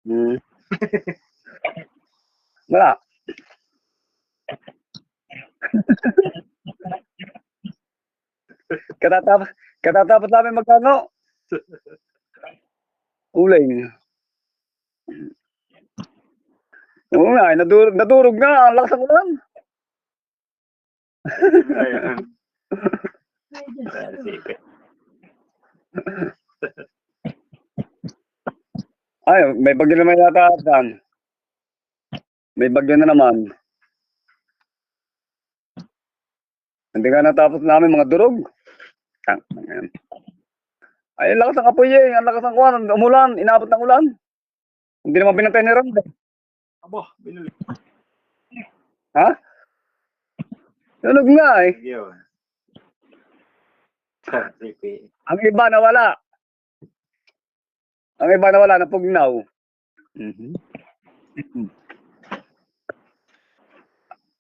Hmm. Wala. Katatapos namin magkano? Uling. Oo nga, nadurog na. Ang lakas ng ulan. Ay, may bagyo naman yata saan. May bagyo na naman. Hindi nga natapos namin mga durog. Ay, ang lakas ng apoy eh. Ang lakas ng kuwan. Umulan. Inabot ng ulan. Hindi naman binantay ni Ram. Abo, binuli. Ha? Tunog nga eh. Yun. Ang iba nawala. Ang iba nawala, napugnaw.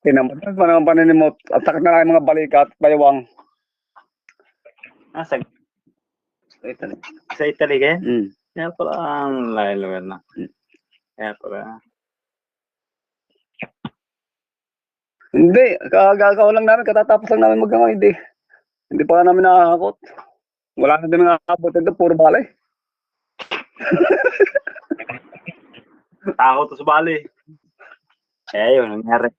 Tinampas pa naman paninimot. At sakit na lang yung mga balikat, baywang. Sa Italy. Sa Italy kayo? Kaya pala ang layo-lugar na. Kaya pala. Hindi, kagagaw lang namin, katatapos lang namin magkama, hindi. Hindi pa namin nakakakot. Wala na din nakakabot ito, puro balay. Takot to sa bali. Kaya yun, nangyari.